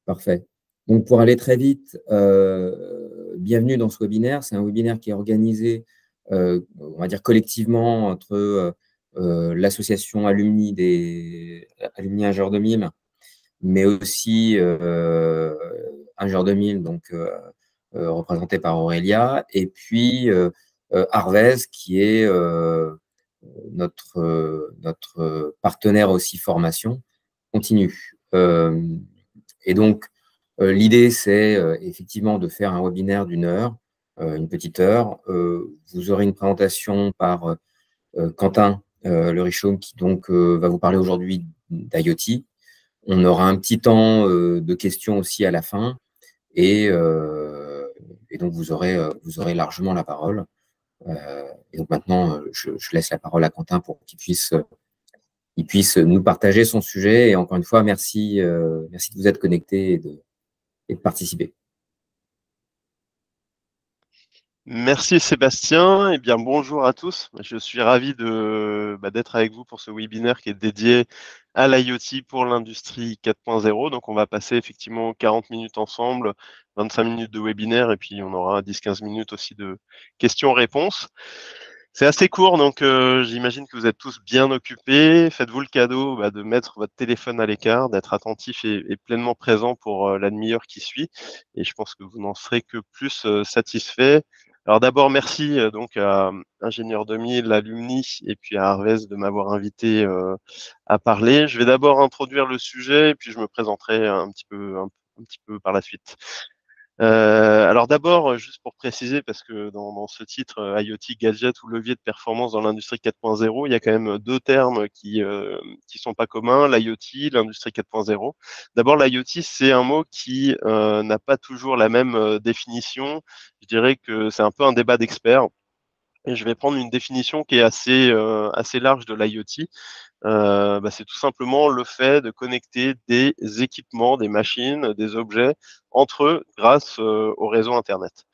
Parfait. Donc, pour aller très vite, bienvenue dans ce webinaire. C'est un webinaire qui est organisé, on va dire collectivement, entre l'association Alumni Ingeur 2000, mais aussi Ingeur 2000, donc représenté par Aurélia, et puis Arvez, qui est notre partenaire aussi formation continue. Et donc, l'idée, c'est effectivement de faire un webinaire d'une heure, une petite heure. Vous aurez une présentation par Quentin Le Richaume, qui donc va vous parler aujourd'hui d'IoT. On aura un petit temps de questions aussi à la fin. Et, et donc, vous aurez largement la parole. Et donc maintenant, je laisse la parole à Quentin pour qu'il puisse nous partager son sujet. Et encore une fois, merci de vous être connectés et de participer. Merci Sébastien. Eh bien, bonjour à tous. Je suis ravi d'être avec vous pour ce webinaire qui est dédié à l'IoT pour l'industrie 4.0. Donc, on va passer effectivement 40 minutes ensemble, 25 minutes de webinaire et puis on aura 10-15 minutes aussi de questions-réponses. C'est assez court, donc j'imagine que vous êtes tous bien occupés. Faites-vous le cadeau de mettre votre téléphone à l'écart, d'être attentif et pleinement présent pour la demi-heure qui suit. Et je pense que vous n'en serez que plus satisfait. Alors d'abord, merci donc à Ingénieur 2000, Alumni et puis à Arvez de m'avoir invité à parler. Je vais d'abord introduire le sujet et puis je me présenterai un petit peu par la suite. Alors d'abord, juste pour préciser, parce que dans ce titre, IoT, gadget ou levier de performance dans l'industrie 4.0, il y a quand même deux termes qui sont pas communs, l'IoT, l'industrie 4.0. D'abord, l'IoT, c'est un mot qui n'a pas toujours la même définition. Je dirais que c'est un peu un débat d'experts. Et je vais prendre une définition qui est assez large de l'IoT. C'est tout simplement le fait de connecter des équipements, des machines, des objets entre eux grâce au réseau Internet.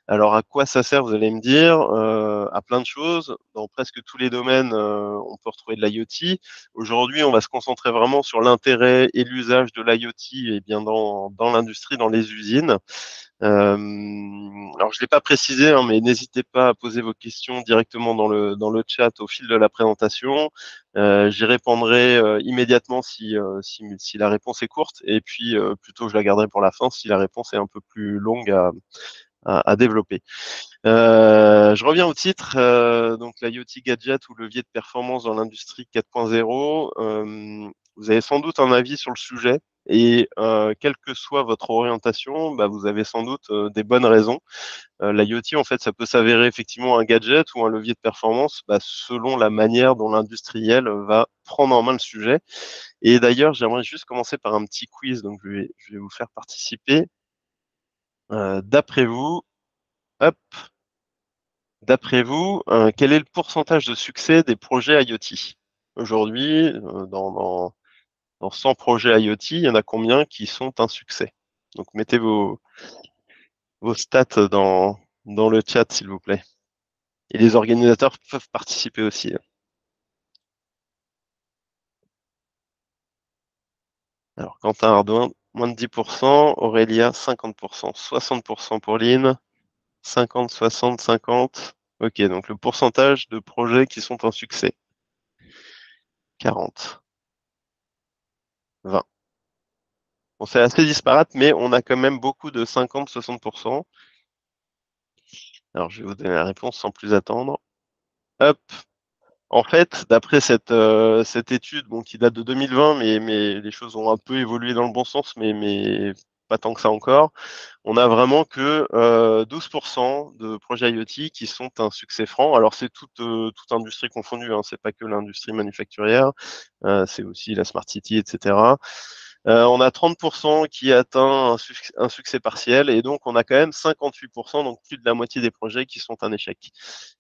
Alors à quoi ça sert, vous allez me dire, à plein de choses. Dans presque tous les domaines, on peut retrouver de l'IoT. Aujourd'hui, on va se concentrer vraiment sur l'intérêt et l'usage de l'IoT et bien dans l'industrie, dans les usines. Alors je l'ai pas précisé, hein, mais n'hésitez pas à poser vos questions directement dans le chat au fil de la présentation. J'y répondrai immédiatement si la réponse est courte, et puis plutôt je la garderai pour la fin si la réponse est un peu plus longue à développer. Je reviens au titre, donc l'IoT gadget ou levier de performance dans l'industrie 4.0. Vous avez sans doute un avis sur le sujet et quelle que soit votre orientation, vous avez sans doute des bonnes raisons. L'IoT, en fait, ça peut s'avérer effectivement un gadget ou un levier de performance selon la manière dont l'industriel va prendre en main le sujet. Et d'ailleurs, j'aimerais juste commencer par un petit quiz, donc je vais vous faire participer. D'après vous, hop, D'après vous, quel est le pourcentage de succès des projets IoT? Aujourd'hui, dans 100 projets IoT, il y en a combien qui sont un succès? Donc mettez vos stats dans le chat, s'il vous plaît. Et les organisateurs peuvent participer aussi. Alors, Quentin Ardouin, moins de 10%, Aurélia, 50%, 60% pour Lynn, 50, 60, 50. Ok, donc le pourcentage de projets qui sont un succès. 40, 20. Bon, c'est assez disparate, mais on a quand même beaucoup de 50-60%. Alors, je vais vous donner la réponse sans plus attendre. Hop. En fait, d'après cette étude, qui date de 2020, mais les choses ont un peu évolué dans le bon sens, mais pas tant que ça encore. On a vraiment que 12% de projets IoT qui sont un succès franc. Alors, c'est toute industrie confondue, hein, c'est pas que l'industrie manufacturière, c'est aussi la Smart City, etc. On a 30% qui atteint un succès partiel et donc on a quand même 58%, donc plus de la moitié des projets qui sont un échec.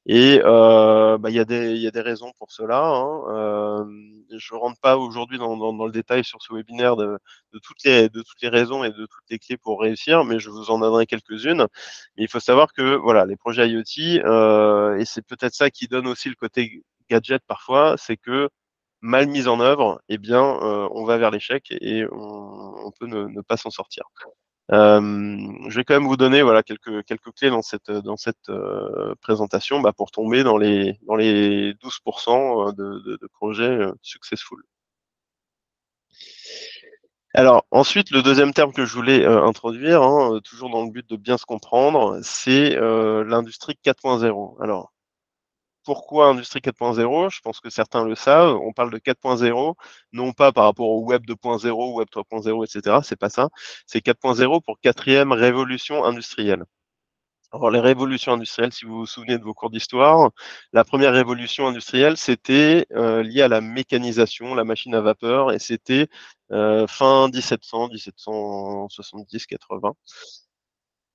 Et il y a des raisons pour cela. Hein. Je ne rentre pas aujourd'hui dans le détail sur ce webinaire de toutes les raisons et de toutes les clés pour réussir, mais je vous en donnerai quelques-unes. Mais il faut savoir que voilà, les projets IoT, et c'est peut-être ça qui donne aussi le côté gadget parfois, c'est que mal mise en œuvre, eh bien, on va vers l'échec et on peut ne pas s'en sortir. Je vais quand même vous donner voilà quelques clés dans cette présentation pour tomber dans les 12% de projets successful. Alors ensuite, le deuxième terme que je voulais introduire, toujours dans le but de bien se comprendre, c'est l'industrie 4.0. Alors pourquoi Industrie 4.0? Je pense que certains le savent. On parle de 4.0, non pas par rapport au Web 2.0, Web 3.0, etc. C'est pas ça. C'est 4.0 pour quatrième révolution industrielle. Alors, les révolutions industrielles, si vous vous souvenez de vos cours d'histoire, la première révolution industrielle, c'était lié à la mécanisation, la machine à vapeur, et c'était fin 1700, 1770, 80.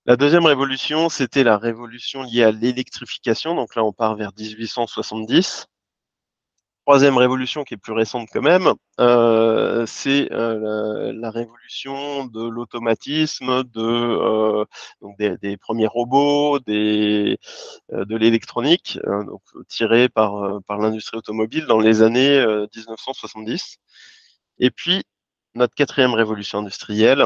La deuxième révolution, c'était la révolution liée à l'électrification. Donc là, on part vers 1870. Troisième révolution qui est plus récente quand même, c'est la révolution de l'automatisme, donc des premiers robots, de l'électronique, donc tiré par l'industrie automobile dans les années 1970. Et puis notre quatrième révolution industrielle,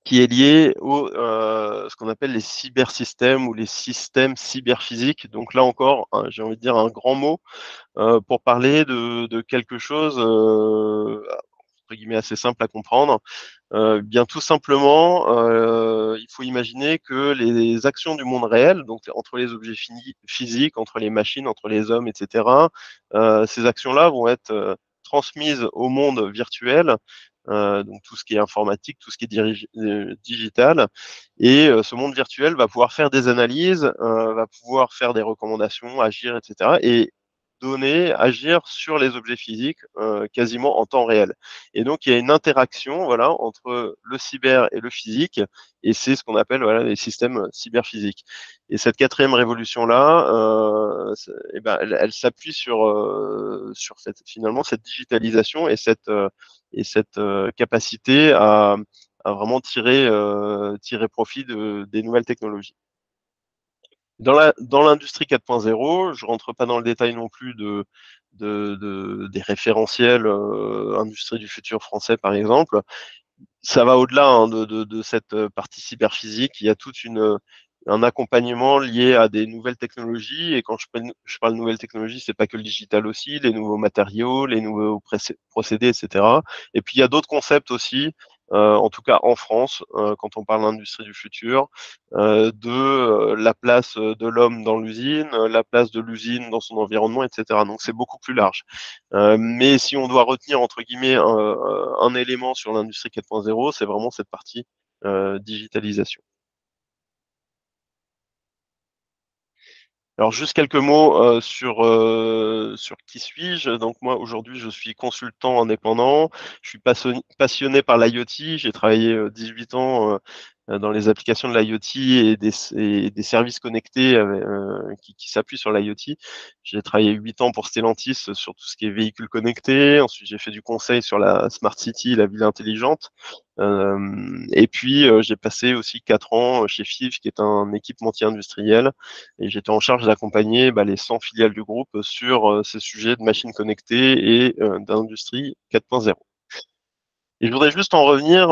qui est liée au ce qu'on appelle les cybersystèmes ou les systèmes cyberphysiques. Donc là encore, j'ai envie de dire un grand mot pour parler de quelque chose entre guillemets assez simple à comprendre. Bien tout simplement, il faut imaginer que les actions du monde réel, donc entre les objets physiques, entre les machines, entre les hommes, etc., ces actions-là vont être transmises au monde virtuel, donc tout ce qui est informatique, tout ce qui est digital, et ce monde virtuel va pouvoir faire des analyses, va pouvoir faire des recommandations, agir, etc., et agir sur les objets physiques quasiment en temps réel. Et donc, il y a une interaction voilà, entre le cyber et le physique, et c'est ce qu'on appelle voilà, les systèmes cyberphysiques. Et cette quatrième révolution-là, elle s'appuie sur finalement cette digitalisation et cette capacité à vraiment tirer profit des nouvelles technologies. Dans l'industrie 4.0, je rentre pas dans le détail non plus des référentiels industrie du futur français, par exemple. Ça va au-delà de cette partie cyberphysique. Il y a un accompagnement lié à des nouvelles technologies. Et quand je parle de nouvelles technologies, c'est pas que le digital aussi, les nouveaux matériaux, les nouveaux procédés, etc. Et puis il y a d'autres concepts aussi, en tout cas en France, quand on parle d'industrie du futur, de la place de l'homme dans l'usine, la place de l'usine dans son environnement, etc. Donc c'est beaucoup plus large. Mais si on doit retenir entre guillemets un élément sur l'industrie 4.0, c'est vraiment cette partie digitalisation. Alors juste quelques mots sur qui suis-je. Donc moi aujourd'hui je suis consultant indépendant. Je suis passionné par l'IoT. J'ai travaillé 18 ans dans les applications de l'IoT et des services connectés qui s'appuient sur l'IoT. J'ai travaillé 8 ans pour Stellantis sur tout ce qui est véhicules connectés. Ensuite j'ai fait du conseil sur la Smart City, la ville intelligente. Et puis j'ai passé aussi 4 ans chez FIV, qui est un équipementier industriel, et j'étais en charge d'accompagner les 100 filiales du groupe sur ces sujets de machines connectées et d'industrie 4.0. Et je voudrais juste en revenir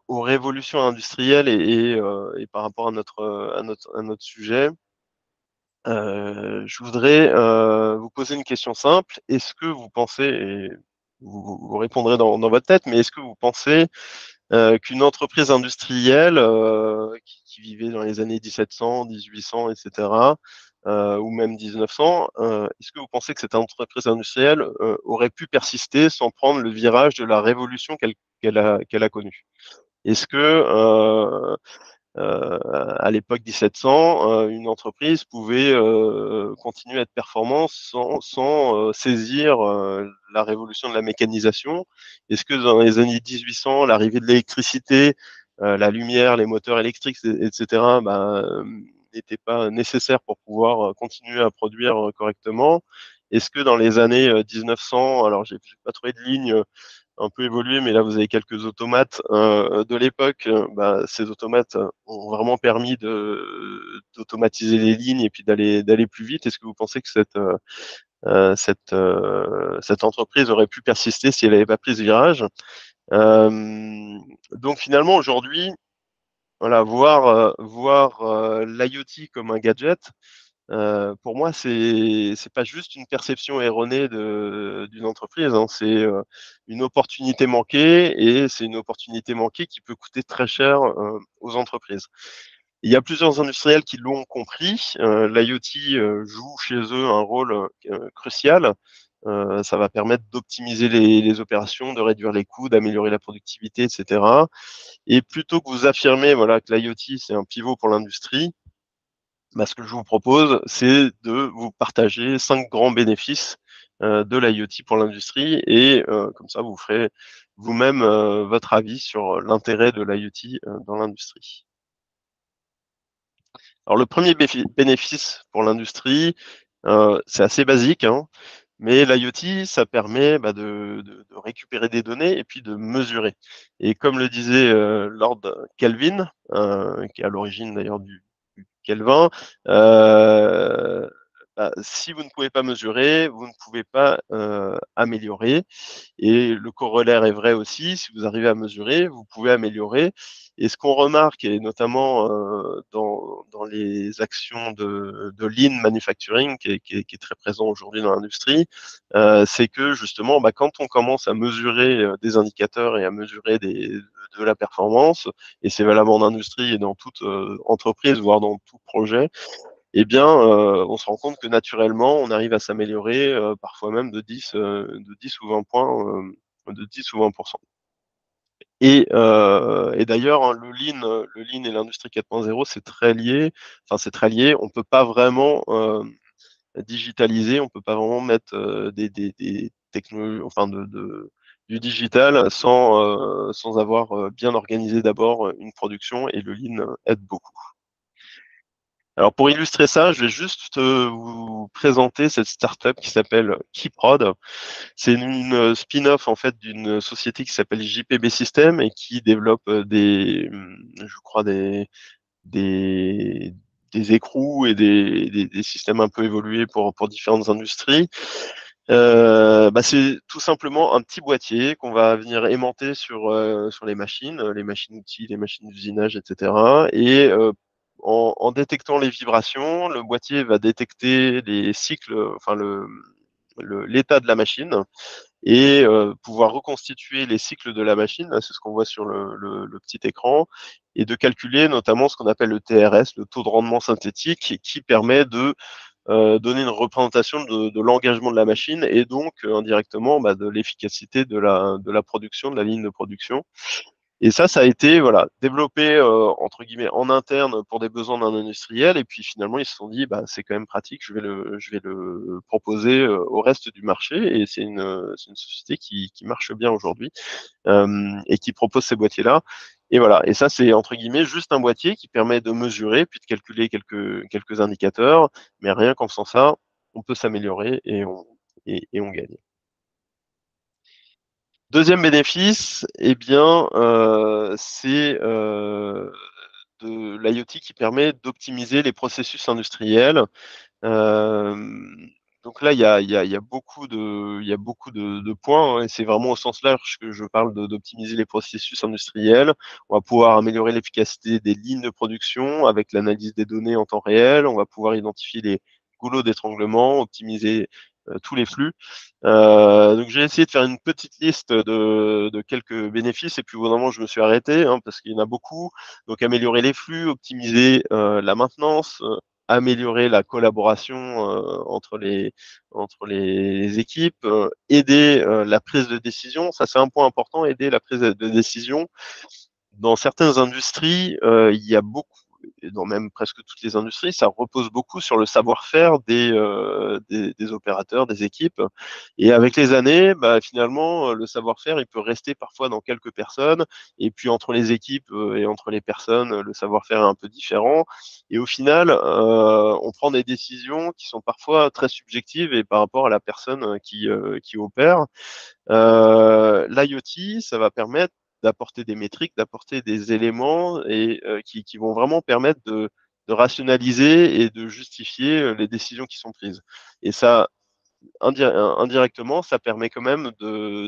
aux révolutions industrielles et par rapport à notre sujet. Je voudrais vous poser une question simple. Est-ce que vous pensez, et vous répondrez dans votre tête, mais est-ce que vous pensez qu'une entreprise industrielle qui vivait dans les années 1700, 1800, etc., ou même 1900, est-ce que vous pensez que cette entreprise industrielle aurait pu persister sans prendre le virage de la révolution qu'elle a connue? Est-ce que à l'époque 1700, une entreprise pouvait continuer à être performante sans saisir la révolution de la mécanisation? Est-ce que dans les années 1800, l'arrivée de l'électricité, la lumière, les moteurs électriques, etc., n'étaient pas nécessaires pour pouvoir continuer à produire correctement? Est-ce que dans les années 1900, alors j'ai pas trouvé de ligne un peu évolué, mais là vous avez quelques automates de l'époque. Ces automates ont vraiment permis d'automatiser les lignes et puis d'aller plus vite. Est-ce que vous pensez que cette entreprise aurait pu persister si elle n'avait pas pris ce virage. Donc finalement aujourd'hui, voilà, voir l'IoT comme un gadget, pour moi, c'est pas juste une perception erronée d'une entreprise, hein, c'est une opportunité manquée et c'est une opportunité manquée qui peut coûter très cher aux entreprises. Il y a plusieurs industriels qui l'ont compris. L'IoT joue chez eux un rôle crucial. Ça va permettre d'optimiser les opérations, de réduire les coûts, d'améliorer la productivité, etc. Et plutôt que vous affirmer voilà, que l'IoT, c'est un pivot pour l'industrie, bah, ce que je vous propose, c'est de vous partager 5 grands bénéfices de l'IoT pour l'industrie et comme ça, vous ferez vous-même votre avis sur l'intérêt de l'IoT dans l'industrie. Alors le premier bénéfice pour l'industrie, c'est assez basique, hein, mais l'IoT, ça permet bah, de récupérer des données et puis de mesurer. Et comme le disait Lord Kelvin, qui est à l'origine d'ailleurs du Kelvin, bah, si vous ne pouvez pas mesurer, vous ne pouvez pas améliorer. Et le corollaire est vrai aussi, si vous arrivez à mesurer, vous pouvez améliorer. Et ce qu'on remarque, et notamment dans les actions de lean manufacturing, qui est très présent aujourd'hui dans l'industrie, c'est que justement, bah, quand on commence à mesurer des indicateurs et à mesurer de la performance, et c'est valable en industrie et dans toute entreprise, voire dans tout projet, eh bien, on se rend compte que naturellement, on arrive à s'améliorer, parfois même de 10 ou 20 points, de 10 ou 20. Et d'ailleurs, hein, le lean et l'industrie 4.0, c'est très lié. Enfin, c'est très lié. On peut pas vraiment digitaliser, on peut pas vraiment mettre des technologies, enfin du digital sans avoir bien organisé d'abord une production. Et le lean aide beaucoup. Alors pour illustrer ça, je vais juste vous présenter cette startup qui s'appelle Keyprod. C'est une spin-off en fait d'une société qui s'appelle JPB System et qui développe je crois des, des écrous et des systèmes un peu évolués pour différentes industries. Bah, c'est tout simplement un petit boîtier qu'on va venir aimanter sur les machines outils, les machines d'usinage, etc. Et en détectant les vibrations, le boîtier va détecter les cycles, enfin l'état de la machine et pouvoir reconstituer les cycles de la machine, c'est ce qu'on voit sur le petit écran, et de calculer notamment ce qu'on appelle le TRS, le taux de rendement synthétique, qui permet de donner une représentation de l'engagement de la machine et donc indirectement bah, de l'efficacité de la production, de la ligne de production. Et ça a été voilà développé entre guillemets en interne pour des besoins d'un industriel. Et puis finalement, ils se sont dit, bah c'est quand même pratique, je vais le proposer au reste du marché. Et c'est une société qui marche bien aujourd'hui et qui propose ces boîtiers-là. Et voilà. Et ça, c'est entre guillemets juste un boîtier qui permet de mesurer puis de calculer quelques indicateurs. Mais rien qu'en faisant ça, on peut s'améliorer et on gagne. Deuxième bénéfice, eh bien, c'est de l'IoT qui permet d'optimiser les processus industriels. Donc là, il y a beaucoup de points, hein, et c'est vraiment au sens large que je parle d'optimiser les processus industriels. On va pouvoir améliorer l'efficacité des lignes de production avec l'analyse des données en temps réel. On va pouvoir identifier les goulots d'étranglement, optimiser tous les flux. Donc j'ai essayé de faire une petite liste de quelques bénéfices et puis au bout d'un moment je me suis arrêté hein, parce qu'il y en a beaucoup. Donc améliorer les flux, optimiser la maintenance, améliorer la collaboration entre les équipes, aider la prise de décision. Ça c'est un point important, aider la prise de décision. Dans certaines industries, il y a beaucoup, et dans même presque toutes les industries, ça repose beaucoup sur le savoir-faire des opérateurs, des équipes. Et avec les années, bah, finalement, le savoir-faire, il peut rester parfois dans quelques personnes. Et puis entre les équipes et entre les personnes, le savoir-faire est un peu différent. Et au final, on prend des décisions qui sont parfois très subjectives et par rapport à la personne qui opère. L'IoT, ça va permettre d'apporter des métriques, d'apporter des éléments et qui vont vraiment permettre de rationaliser et de justifier les décisions qui sont prises. Et ça, indirectement, ça permet quand même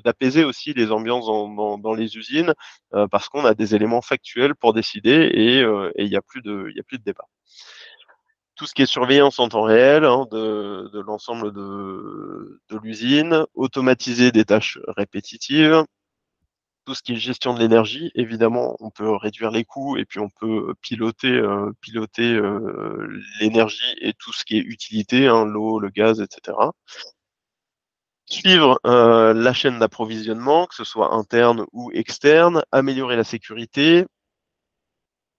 d'apaiser aussi les ambiances dans les usines, parce qu'on a des éléments factuels pour décider et il y a plus de débat. Tout ce qui est surveillance en temps réel, hein, de l'ensemble de l'usine, automatiser des tâches répétitives, tout ce qui est gestion de l'énergie, évidemment, on peut réduire les coûts et puis on peut piloter l'énergie et tout ce qui est utilité, hein, l'eau, le gaz, etc. Suivre la chaîne d'approvisionnement, que ce soit interne ou externe, améliorer la sécurité,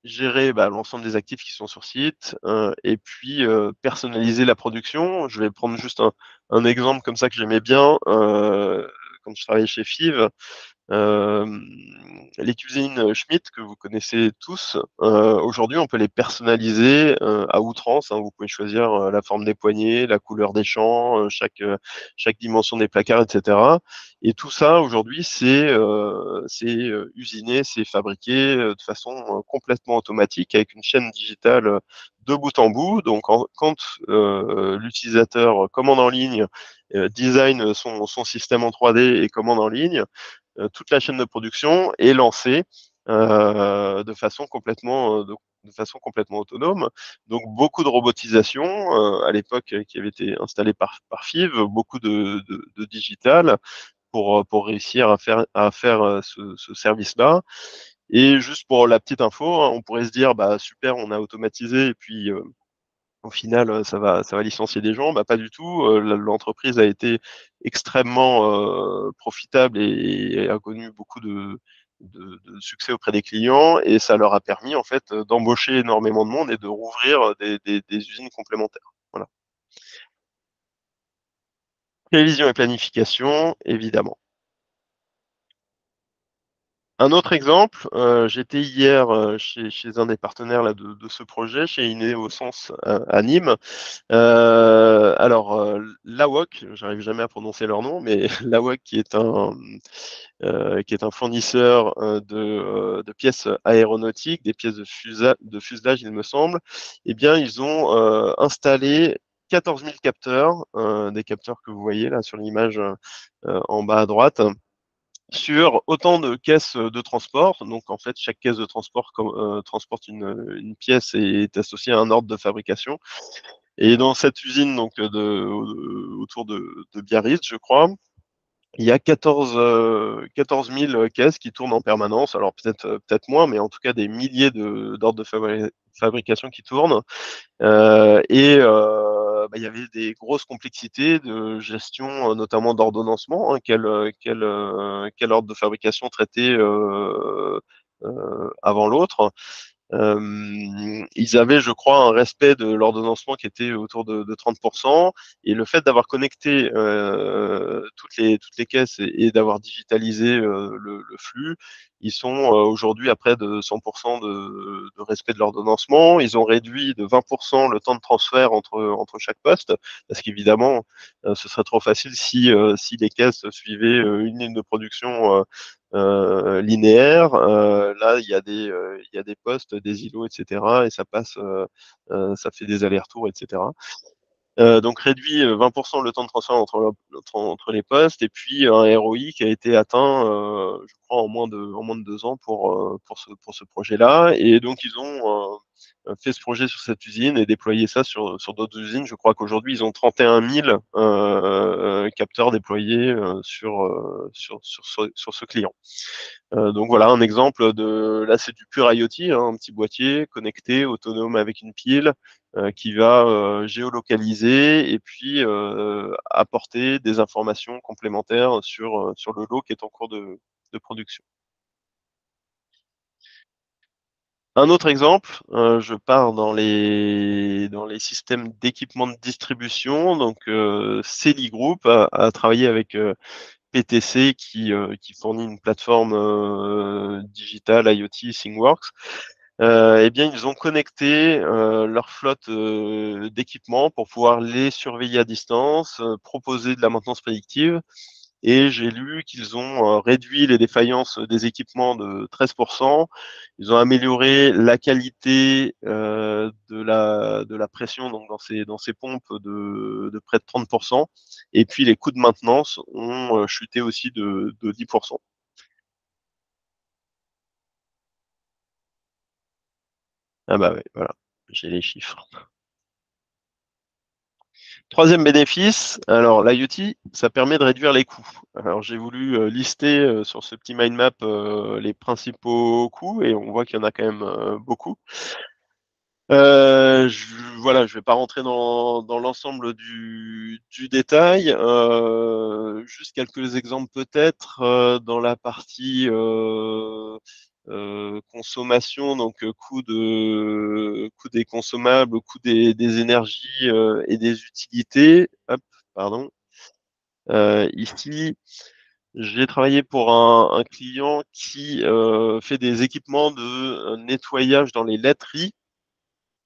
gérer l'ensemble des actifs qui sont sur site, et puis personnaliser la production. Je vais prendre juste un exemple comme ça que j'aimais bien quand je travaillais chez FIV. Euh, les cuisines Schmitt que vous connaissez tous, aujourd'hui on peut les personnaliser à outrance, hein. Vous pouvez choisir la forme des poignées, la couleur des champs, chaque dimension des placards, etc. Et tout ça aujourd'hui c'est usiné, c'est fabriqué de façon complètement automatique avec une chaîne digitale de bout en bout. Donc quand l'utilisateur commande en ligne, design son système en 3D et commande en ligne, toute la chaîne de production est lancée de façon complètement autonome. Donc beaucoup de robotisation à l'époque qui avait été installée par FIV, beaucoup de digital pour réussir à faire ce service-là. Et juste pour la petite info, hein, on pourrait se dire bah super, on a automatisé et puis au final, ça va licencier des gens. Bah, pas du tout. L'entreprise a été extrêmement profitable et a connu beaucoup de succès auprès des clients et ça leur a permis en fait d'embaucher énormément de monde et de rouvrir des usines complémentaires. Voilà. Prévision et planification, évidemment. Un autre exemple, j'étais hier chez un des partenaires là, de ce projet, chez Ineosens à Nîmes. Lawok, j'arrive jamais à prononcer leur nom, mais Lawok qui est un fournisseur de pièces aéronautiques, des pièces de fuselage, il me semble. Eh bien, ils ont installé 14 000 capteurs, des capteurs que vous voyez là sur l'image en bas à droite, sur autant de caisses de transport. Donc, en fait, chaque caisse de transport transporte une pièce et est associée à un ordre de fabrication. Et dans cette usine, donc, autour de Biarritz, je crois, il y a 14 000 caisses qui tournent en permanence. Alors, peut-être moins, mais en tout cas, des milliers d'ordres de fabrication qui tournent. Il y avait des grosses complexités de gestion, notamment d'ordonnancement, hein, quel ordre de fabrication traiter avant l'autre. Ils avaient, je crois, un respect de l'ordonnancement qui était autour de 30%. Et le fait d'avoir connecté toutes les caisses et d'avoir digitalisé le flux, ils sont aujourd'hui à près de 100% de respect de l'ordonnancement. Ils ont réduit de 20% le temps de transfert entre chaque poste, parce qu'évidemment, ce serait trop facile si les caisses suivaient une ligne de production linéaire. Là, il y a des postes, des îlots, etc. Et ça fait des allers-retours, etc. Donc réduit 20% le temps de transfert entre les postes et puis un ROI qui a été atteint, je crois, en moins de 2 ans pour ce projet-là. Et donc ils ont fait ce projet sur cette usine et déployé ça sur d'autres usines. Je crois qu'aujourd'hui ils ont 31 000 capteurs déployés sur ce client. Donc voilà un exemple là c'est du pur IoT, hein, un petit boîtier connecté, autonome avec une pile qui va géolocaliser et puis apporter des informations complémentaires sur le lot qui est en cours de production. Un autre exemple, je pars dans les systèmes d'équipement de distribution. Donc, Celi Group a travaillé avec PTC qui fournit une plateforme digitale IoT ThingWorks. Eh bien, ils ont connecté leur flotte d'équipements pour pouvoir les surveiller à distance, proposer de la maintenance prédictive et j'ai lu qu'ils ont réduit les défaillances des équipements de 13%. Ils ont amélioré la qualité de la pression donc dans ces pompes de près de 30%. Et puis les coûts de maintenance ont chuté aussi de 10%. Ah bah oui, voilà, j'ai les chiffres. Troisième bénéfice, alors l'IoT, ça permet de réduire les coûts. Alors j'ai voulu lister sur ce petit mind map les principaux coûts et on voit qu'il y en a quand même beaucoup. Voilà, je vais pas rentrer dans l'ensemble du détail. Juste quelques exemples peut-être dans la partie consommation, donc coût des consommables, coût des énergies et des utilités. Hop, pardon. Ici, j'ai travaillé pour un client qui fait des équipements de nettoyage dans les laiteries,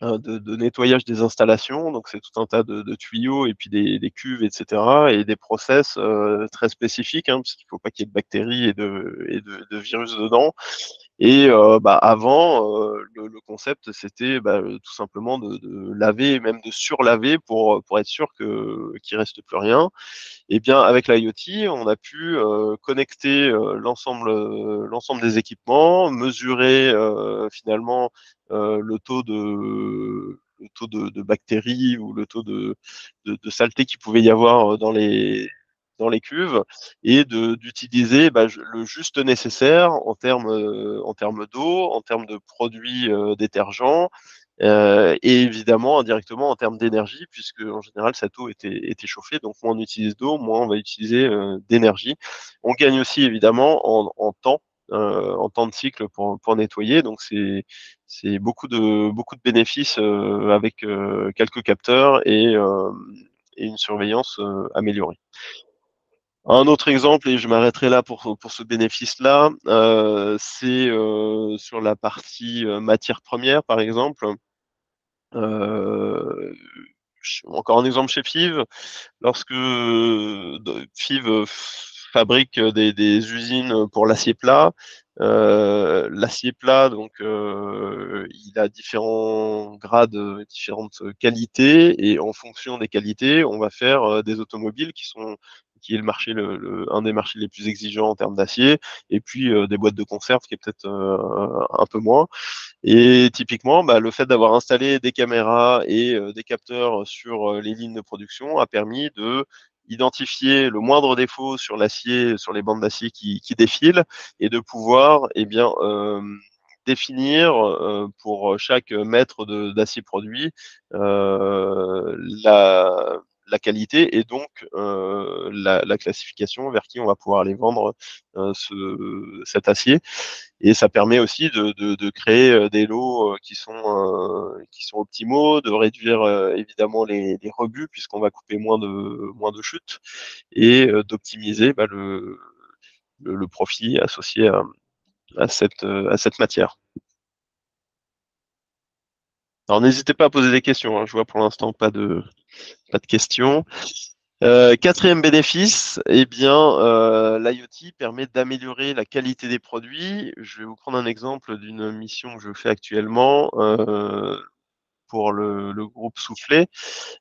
de nettoyage des installations. Donc, c'est tout un tas de tuyaux et puis des cuves, etc. et des process très spécifiques, hein, parce qu'il ne faut pas qu'il y ait de bactéries et de virus dedans. Et avant, le concept, c'était tout simplement de laver et même de surlaver pour être sûr qu'il reste plus rien. Et bien, avec l'IoT, on a pu connecter l'ensemble des équipements, mesurer finalement le taux de bactéries ou le taux de saleté qu'il pouvait y avoir dans les cuves et d'utiliser le juste nécessaire en termes d'eau, en termes de produits détergents et évidemment indirectement en termes d'énergie, puisque en général cette eau était chauffée, donc moins on utilise d'eau, moins on va utiliser d'énergie. On gagne aussi évidemment en temps de cycle pour nettoyer, donc c'est beaucoup de bénéfices avec quelques capteurs et une surveillance améliorée. Un autre exemple, et je m'arrêterai là pour ce bénéfice-là, c'est sur la partie matière première, par exemple. Euh, Encore un exemple chez FIV, lorsque FIV fabrique des usines pour l'acier plat, l'acier plat, donc il a différents grades, différentes qualités, et en fonction des qualités, on va faire des automobiles qui est le marché un des marchés les plus exigeants en termes d'acier, et puis des boîtes de conserve qui est peut-être un peu moins. Et typiquement, le fait d'avoir installé des caméras et des capteurs sur les lignes de production a permis de identifier le moindre défaut sur l'acier, sur les bandes d'acier qui défilent, et de pouvoir définir pour chaque mètre d'acier produit la qualité et donc la classification vers qui on va pouvoir aller vendre cet acier. Et ça permet aussi de créer des lots qui sont optimaux, de réduire évidemment les rebuts puisqu'on va couper moins de chutes et d'optimiser le profit associé à cette matière. Alors n'hésitez pas à poser des questions, hein. Je vois pour l'instant pas de questions. Quatrième bénéfice, eh bien, l'IoT permet d'améliorer la qualité des produits. Je vais vous prendre un exemple d'une mission que je fais actuellement pour le groupe Soufflé,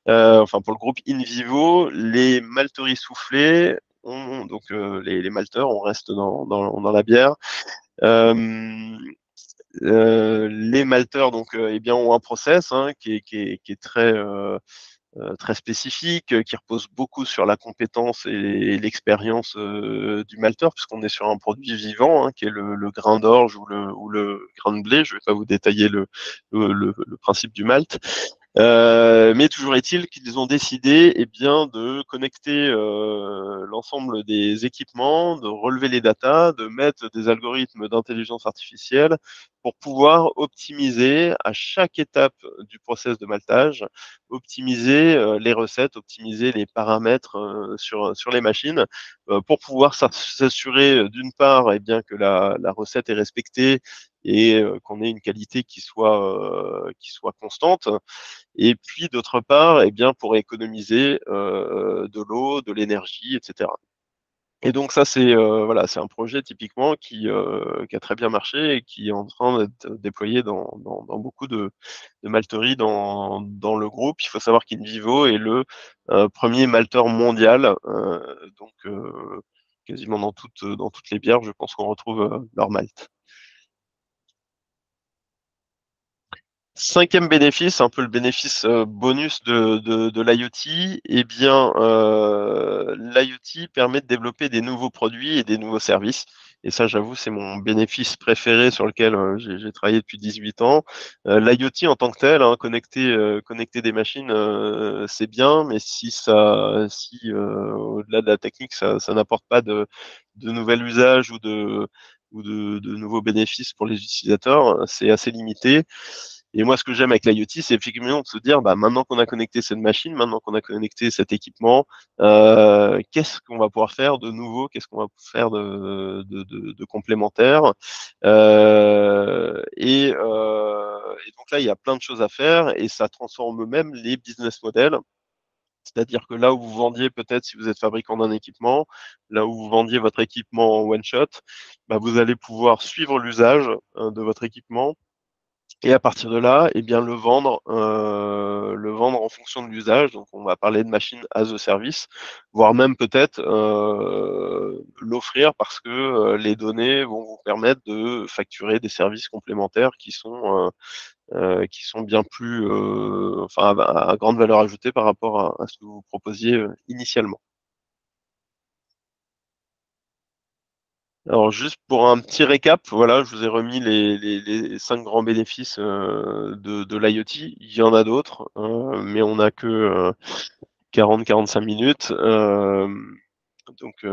enfin pour le groupe InVivo. Les malteries soufflées, donc les malteurs, on reste dans la bière. Euh, les malteurs donc eh bien ont un process hein, qui est très spécifique, qui repose beaucoup sur la compétence et l'expérience du malteur, puisqu'on est sur un produit vivant, hein, qui est le grain d'orge ou le grain de blé. Je ne vais pas vous détailler le principe du malt. Mais toujours est-il qu'ils ont décidé bien, de connecter l'ensemble des équipements, de relever les datas, de mettre des algorithmes d'intelligence artificielle pour pouvoir optimiser à chaque étape du process de maltage, optimiser les recettes, optimiser les paramètres sur les machines pour pouvoir s'assurer d'une part bien, que la recette est respectée et qu'on ait une qualité qui soit constante, et puis d'autre part, eh bien, pour économiser de l'eau, de l'énergie, etc. Et donc ça, c'est voilà, c'est un projet typiquement qui a très bien marché et qui est en train d'être déployé dans beaucoup de malteries dans le groupe. Il faut savoir qu'Invivo est le premier malteur mondial, donc quasiment dans toutes les bières, je pense qu'on retrouve leur malt. Cinquième bénéfice, un peu le bénéfice bonus de l'IoT, eh bien, l'IoT permet de développer des nouveaux produits et des nouveaux services. Et ça, j'avoue, c'est mon bénéfice préféré sur lequel j'ai travaillé depuis 18 ans. L'IoT en tant que tel, hein, connecter des machines, c'est bien, mais si au-delà de la technique, ça n'apporte pas de nouvel usage ou de nouveaux bénéfices pour les utilisateurs, c'est assez limité. Et moi, ce que j'aime avec l'IoT, c'est effectivement de se dire, bah, maintenant qu'on a connecté cette machine, maintenant qu'on a connecté cet équipement, qu'est-ce qu'on va pouvoir faire de nouveau, qu'est-ce qu'on va faire de complémentaire. Et donc là, il y a plein de choses à faire et ça transforme même les business models. C'est-à-dire que là où vous vendiez peut-être, si vous êtes fabricant d'un équipement, là où vous vendiez votre équipement en one shot, bah, vous allez pouvoir suivre l'usage de votre équipement et à partir de là, eh bien le vendre en fonction de l'usage. Donc on va parler de machine as a service, voire même peut-être l'offrir parce que les données vont vous permettre de facturer des services complémentaires qui sont bien plus, enfin à grande valeur ajoutée par rapport à ce que vous proposiez initialement. Alors juste pour un petit récap, voilà, je vous ai remis les 5 grands bénéfices de l'IoT. Il y en a d'autres, mais on n'a que 40-45 minutes. Donc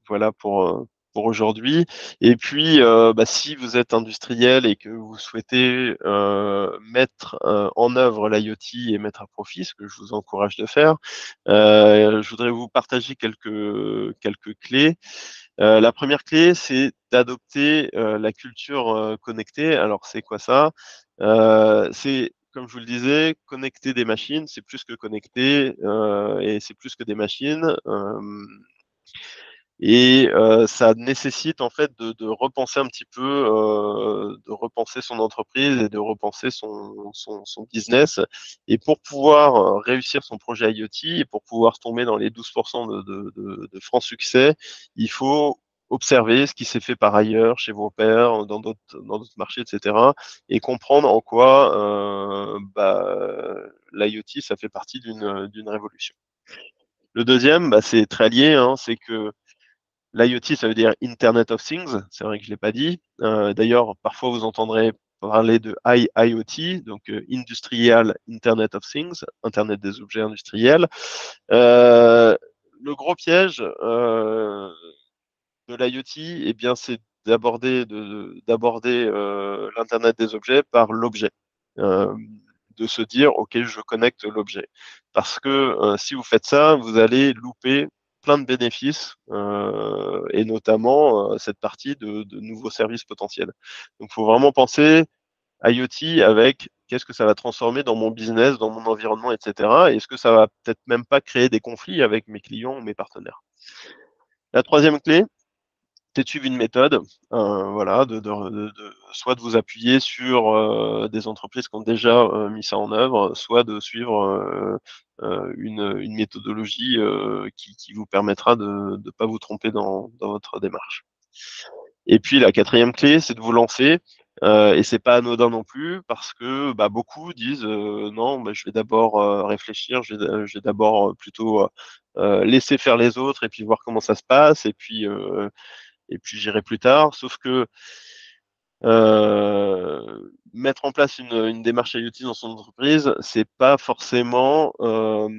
voilà pour aujourd'hui. Et puis, bah, si vous êtes industriel et que vous souhaitez mettre en œuvre l'IoT et mettre à profit, ce que je vous encourage de faire, je voudrais vous partager quelques clés. La première clé, c'est d'adopter la culture connectée. Alors, c'est quoi ça? C'est, comme je vous le disais, connecter des machines, c'est plus que connecter et c'est plus que des machines. Et ça nécessite en fait de repenser un petit peu, de repenser son entreprise et de repenser son business. Et pour pouvoir réussir son projet IoT et pour pouvoir tomber dans les 12% de francs succès, il faut observer ce qui s'est fait par ailleurs chez vos pairs, dans d'autres marchés, etc. Et comprendre en quoi l'IoT, ça fait partie d'une révolution. Le deuxième, bah, c'est très lié, hein, c'est que l'IoT, ça veut dire Internet of Things. C'est vrai que je ne l'ai pas dit. D'ailleurs, parfois, vous entendrez parler de IIoT, donc Industrial Internet of Things, Internet des objets industriels. Le gros piège de l'IoT, eh bien, c'est d'aborder l'Internet des objets par l'objet. Euh, de se dire, OK, je connecte l'objet. Parce que si vous faites ça, vous allez louper plein de bénéfices, et notamment cette partie de nouveaux services potentiels. Donc, il faut vraiment penser IoT avec qu'est-ce que ça va transformer dans mon business, dans mon environnement, etc. Et est-ce que ça va peut-être même pas créer des conflits avec mes clients ou mes partenaires. La troisième clé, c'est de suivre une méthode, voilà, soit de vous appuyer sur des entreprises qui ont déjà mis ça en œuvre, soit de suivre une méthodologie qui vous permettra de ne pas vous tromper dans votre démarche. Et puis la quatrième clé, c'est de vous lancer. Et c'est pas anodin non plus parce que bah, beaucoup disent non, bah, je vais d'abord réfléchir, je vais d'abord plutôt laisser faire les autres et puis voir comment ça se passe et puis j'irai plus tard. Sauf que mettre en place une démarche IoT dans son entreprise, c'est pas forcément, on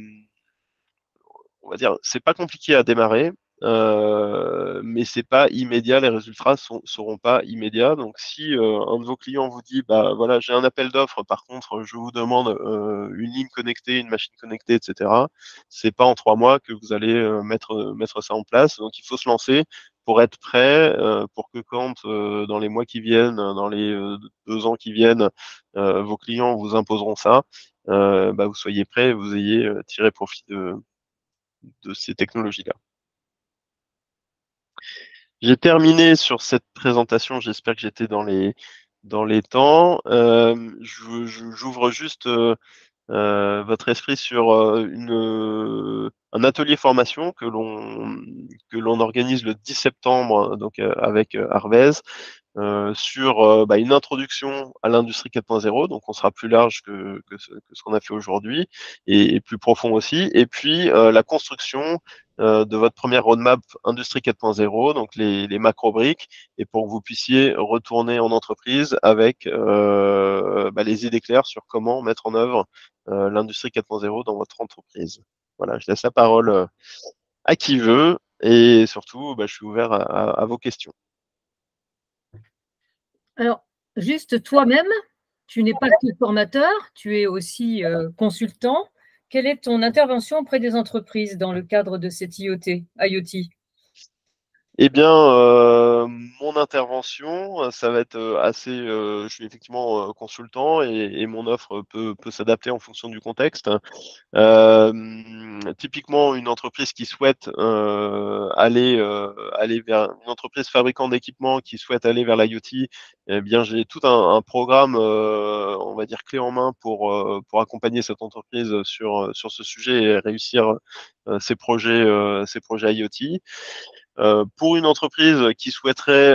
va dire, c'est pas compliqué à démarrer, mais c'est pas immédiat. Les résultats seront pas immédiats. Donc, si un de vos clients vous dit, bah voilà, j'ai un appel d'offres, par contre, je vous demande une ligne connectée, une machine connectée, etc. C'est pas en 3 mois que vous allez mettre ça en place. Donc, il faut se lancer pour être prêt, pour que quand dans les mois qui viennent, dans les 2 ans qui viennent, vos clients vous imposeront ça, bah, vous soyez prêt, vous ayez tiré profit de ces technologies-là. J'ai terminé sur cette présentation. J'espère que j'étais dans les temps. J'ouvre juste votre esprit sur un atelier formation que l'on organise le 10 septembre donc avec Arvez sur une introduction à l'industrie 4.0, donc on sera plus large que ce qu'on a fait aujourd'hui et plus profond aussi. Et puis la construction de votre première roadmap industrie 4.0, donc les macro-briques, et pour que vous puissiez retourner en entreprise avec les idées claires sur comment mettre en œuvre l'industrie 4.0 dans votre entreprise. Voilà, je laisse la parole à qui veut et surtout, je suis ouvert à vos questions. Alors, juste toi-même, tu n'es pas que formateur, tu es aussi consultant. Quelle est ton intervention auprès des entreprises dans le cadre de cette IoT? Eh bien, mon intervention, ça va être assez. Je suis effectivement consultant et mon offre peut s'adapter en fonction du contexte. Typiquement, une entreprise qui souhaite aller vers une entreprise fabricant d'équipements qui souhaite aller vers l'IoT, eh bien, j'ai tout un programme, on va dire clé en main pour accompagner cette entreprise sur ce sujet et réussir ses projets IoT. Pour une entreprise qui souhaiterait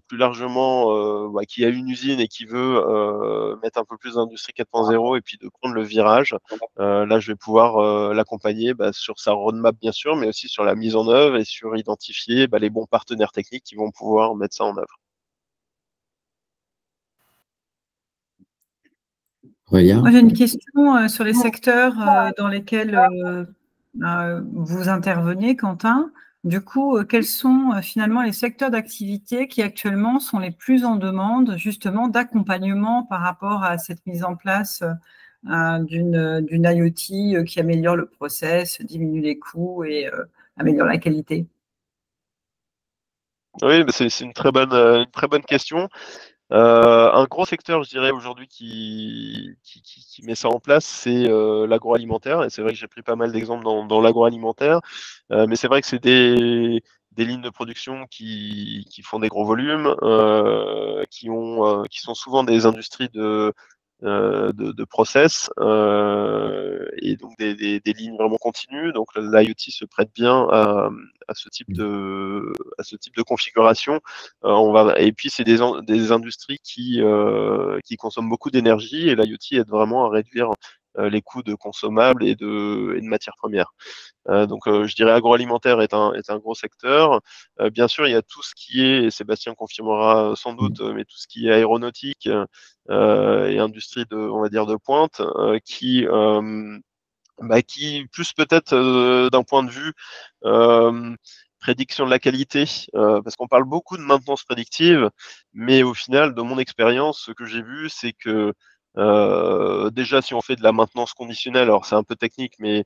plus largement, qui a une usine et qui veut mettre un peu plus d'industrie 4.0 et puis de prendre le virage, là je vais pouvoir l'accompagner sur sa roadmap bien sûr, mais aussi sur la mise en œuvre et sur identifier les bons partenaires techniques qui vont pouvoir mettre ça en œuvre. Moi, j'ai une question sur les secteurs dans lesquels vous intervenez, Quentin. Du coup, quels sont finalement les secteurs d'activité qui actuellement sont les plus en demande justement d'accompagnement par rapport à cette mise en place d'une IoT qui améliore le process, diminue les coûts et améliore la qualité? Oui, c'est une très bonne question. Un gros secteur, je dirais, aujourd'hui qui met ça en place, c'est l'agroalimentaire. Et c'est vrai que j'ai pris pas mal d'exemples dans l'agroalimentaire. Mais c'est vrai que c'est des lignes de production qui font des gros volumes, qui sont souvent des industries de process et donc des lignes vraiment continues. Donc l'IoT se prête bien à ce type de configuration. Et puis c'est des industries qui consomment beaucoup d'énergie et l'IoT aide vraiment à réduire les coûts de consommables et de matières premières. Donc, je dirais agroalimentaire est un gros secteur. Bien sûr, il y a tout ce qui est, et Sébastien confirmera sans doute, mais tout ce qui est aéronautique et industrie on va dire de pointe, qui plus peut-être d'un point de vue prédiction de la qualité, parce qu'on parle beaucoup de maintenance prédictive, mais au final, de mon expérience, ce que j'ai vu, c'est que déjà, si on fait de la maintenance conditionnelle, alors c'est un peu technique, mais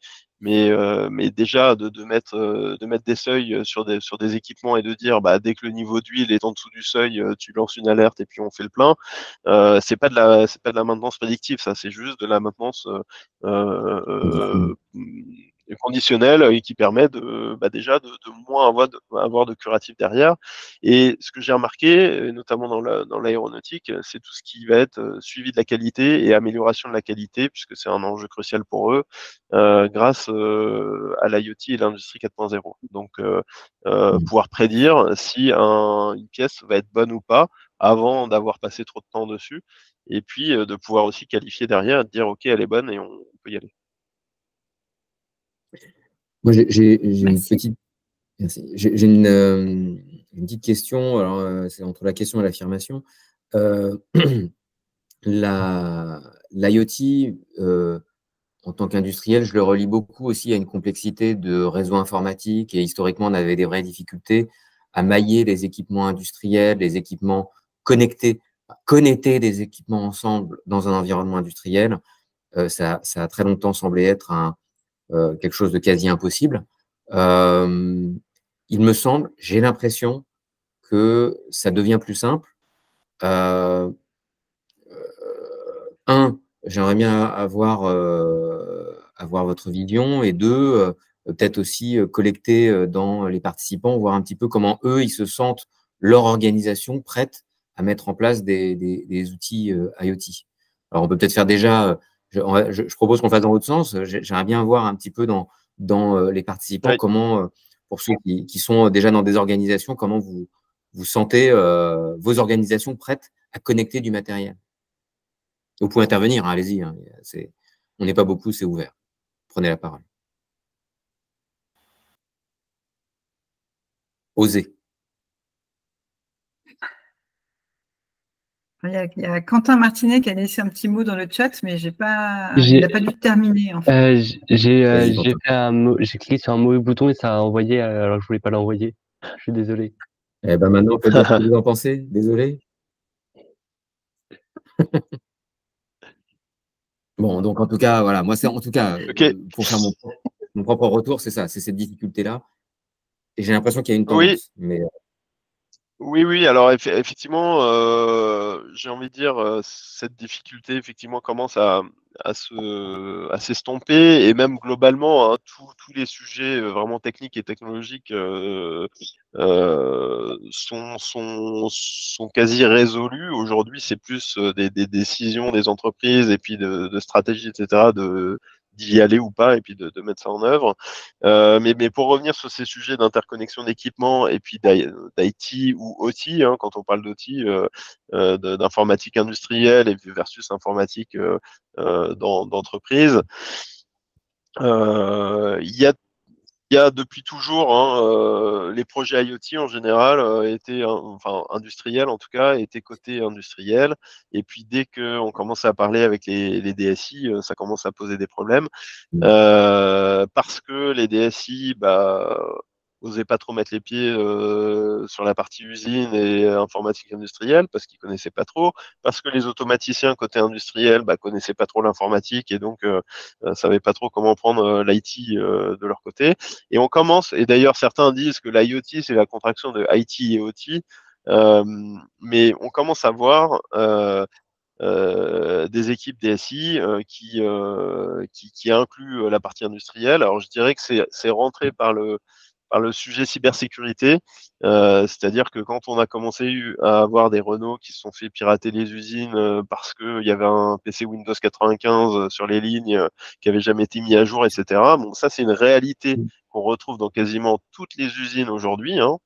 déjà de mettre des seuils sur des équipements et de dire dès que le niveau d'huile est en dessous du seuil, tu lances une alerte et puis on fait le plein. C'est pas de la maintenance prédictive, ça, c'est juste de la maintenance conditionnelle et qui permet déjà de moins avoir de curatif derrière. Et ce que j'ai remarqué, notamment dans l'aéronautique, c'est tout ce qui va être suivi de la qualité et amélioration de la qualité, puisque c'est un enjeu crucial pour eux, grâce à l'IoT et l'industrie 4.0. Donc, pouvoir prédire si une pièce va être bonne ou pas avant d'avoir passé trop de temps dessus, et puis de pouvoir aussi qualifier derrière et de dire ok, elle est bonne et on peut y aller. Moi, j'ai une petite, merci. J'ai une petite question. Alors, c'est entre la question et l'affirmation. L'IoT, en tant qu'industriel, je le relie beaucoup aussi à une complexité de réseau informatique. Et historiquement, on avait des vraies difficultés à mailler les équipements industriels, les équipements connectés, connecter des équipements ensemble dans un environnement industriel. Ça a très longtemps semblé être quelque chose de quasi impossible. Il me semble, j'ai l'impression que ça devient plus simple. Un, j'aimerais bien avoir votre vision, et deux, peut-être aussi collecter dans les participants, voir un petit peu comment eux, ils se sentent leur organisation prête à mettre en place des outils IoT. Alors, on peut peut-être faire déjà, je propose qu'on fasse dans l'autre sens. J'aimerais bien voir un petit peu dans les participants Oui. comment, pour ceux qui sont déjà dans des organisations, comment vous sentez vos organisations prêtes à connecter du matériel. Vous pouvez intervenir, hein, allez-y. Hein, on n'est pas beaucoup, c'est ouvert. Prenez la parole. Osez. Il y a Quentin Martinet qui a laissé un petit mot dans le chat, mais il n'a pas dû terminer en fait. J'ai cliqué sur un mauvais bouton et ça a envoyé alors que je voulais pas l'envoyer. Je suis désolé. Eh ben maintenant, on peut dire ce que vous en pensez. Désolé. Bon, donc en tout cas, voilà, moi c'est en tout cas pour faire mon propre retour, c'est ça, c'est cette difficulté-là. Et j'ai l'impression qu'il y a une tendance. Mais Oui. Alors effectivement, j'ai envie de dire, cette difficulté effectivement commence à s'estomper, et même globalement, hein, tous les sujets vraiment techniques et technologiques sont quasi résolus. Aujourd'hui, c'est plus des décisions des entreprises et puis de stratégie, etc., d'y aller ou pas, et puis de mettre ça en œuvre. Mais pour revenir sur ces sujets d'interconnexion d'équipements et puis d'IT ou OT, hein, quand on parle d'OT, d'informatique industrielle et versus informatique d'entreprise, il y a depuis toujours, hein, les projets IoT en général étaient, enfin industriels en tout cas, étaient cotés industriels. Et puis dès qu'on commence à parler avec les DSI, ça commence à poser des problèmes parce que les DSI, osaient pas trop mettre les pieds sur la partie usine et informatique industrielle parce qu'ils connaissaient pas trop, parce que les automaticiens côté industriel connaissaient pas trop l'informatique et donc savaient pas trop comment prendre l'IT de leur côté. Et on commence, et d'ailleurs certains disent que l'IoT c'est la contraction de IT et OT, mais on commence à voir des équipes DSI qui incluent la partie industrielle. Alors je dirais que c'est rentré par le sujet cybersécurité, c'est-à-dire que quand on a commencé à avoir des Renault qui se sont fait pirater les usines parce qu'il y avait un PC Windows 95 sur les lignes qui avait jamais été mis à jour, etc. Bon, ça c'est une réalité qu'on retrouve dans quasiment toutes les usines aujourd'hui, hein,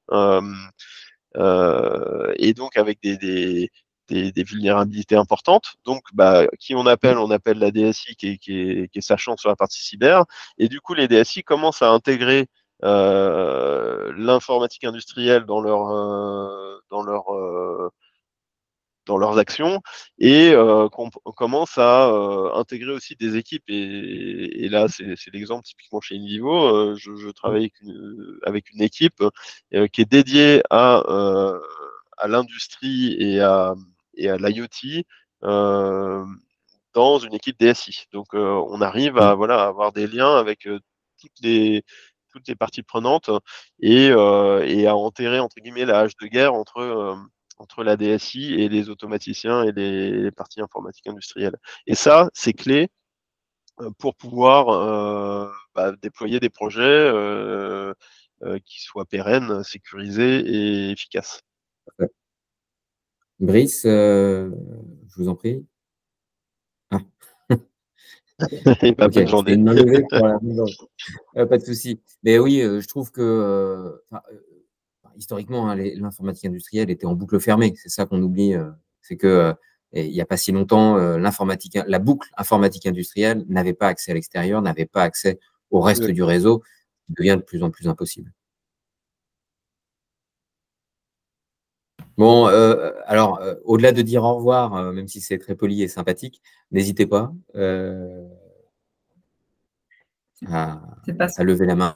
et donc avec des vulnérabilités importantes. Donc, qui on appelle? On appelle la DSI qui est sachant sur la partie cyber. Et du coup, les DSI commencent à intégrer l'informatique industrielle dans leurs actions, et qu'on commence à intégrer aussi des équipes. Et là, c'est l'exemple typiquement chez InVivo. Je travaille avec une équipe qui est dédiée à l'industrie et à l'IoT dans une équipe DSI. Donc, on arrive à avoir des liens avec toutes les parties prenantes et à enterrer entre guillemets la hache de guerre entre la DSI et les automaticiens et les parties informatiques industrielles. Et ça, c'est clé pour pouvoir déployer des projets qui soient pérennes, sécurisés et efficaces. Brice, je vous en prie. Ah. Okay, pas de souci. Mais oui, je trouve que historiquement, hein, l'informatique industrielle était en boucle fermée. C'est ça qu'on oublie. C'est que il n'y a pas si longtemps, la boucle informatique industrielle n'avait pas accès à l'extérieur, n'avait pas accès au reste du réseau, qui devient de plus en plus impossible. Bon, alors, au-delà de dire au revoir, même si c'est très poli et sympathique, n'hésitez pas à lever la main.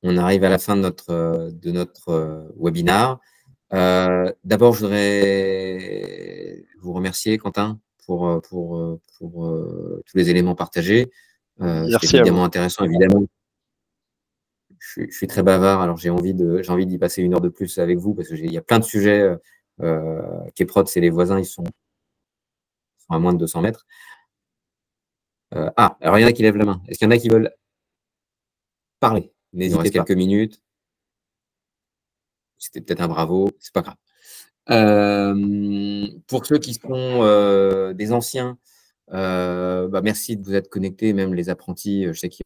On arrive à la fin de notre webinaire. D'abord, je voudrais vous remercier, Quentin, pour tous les éléments partagés. C'était évidemment intéressant, évidemment. Je suis très bavard, alors j'ai envie d'y passer 1 heure de plus avec vous parce qu'il y a plein de sujets. Keyprod, c'est les voisins, ils sont à moins de 200 mètres. Alors il y en a qui lèvent la main. Est-ce qu'il y en a qui veulent parler? Il reste quelques minutes. C'était peut-être un bravo, c'est pas grave. Pour ceux qui seront des anciens, merci de vous être connectés, même les apprentis, je sais qu'il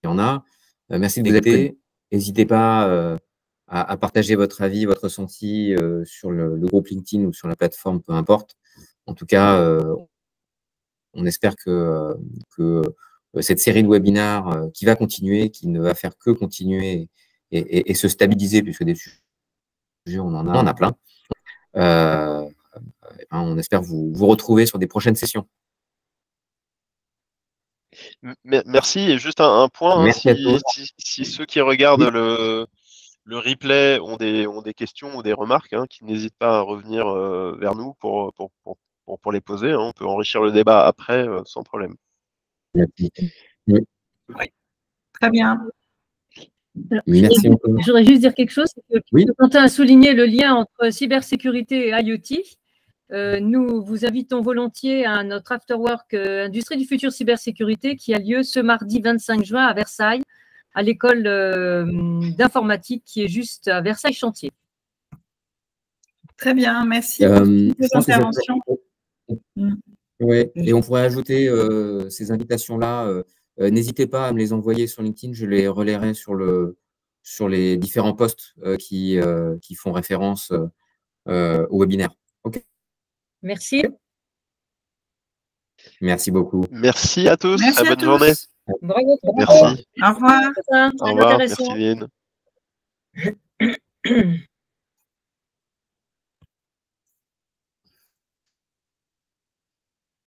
y en a. Merci de vous être connectés. N'hésitez pas à partager votre avis, votre ressenti sur le groupe LinkedIn ou sur la plateforme, peu importe. En tout cas, on espère que cette série de webinaires qui va continuer, qui ne va faire que continuer et se stabiliser, puisque des sujets, on en a plein. On espère vous retrouver sur des prochaines sessions. Merci. Et juste un point, Merci à tous. si ceux qui regardent le replay ont des questions ou des remarques, qu'ils n'hésitent pas à revenir vers nous pour les poser. On peut enrichir le débat après sans problème. Merci. Oui. Très bien. Alors, merci beaucoup. je voudrais juste dire quelque chose. Quentin a souligné le lien entre cybersécurité et IoT. Nous vous invitons volontiers à notre afterwork Industrie du futur cybersécurité qui a lieu ce mardi 25 juin à Versailles, à l'école d'informatique qui est juste à Versailles-Chantier. Très bien, merci pour ces interventions. Oui, et on pourrait ajouter ces invitations-là. N'hésitez pas à me les envoyer sur LinkedIn, je les relayerai sur les différents posts qui font référence au webinaire. OK. Merci. Merci beaucoup. Merci à tous. Merci bonne journée. Bravo. Merci. Au revoir. Au revoir. Merci Lynn.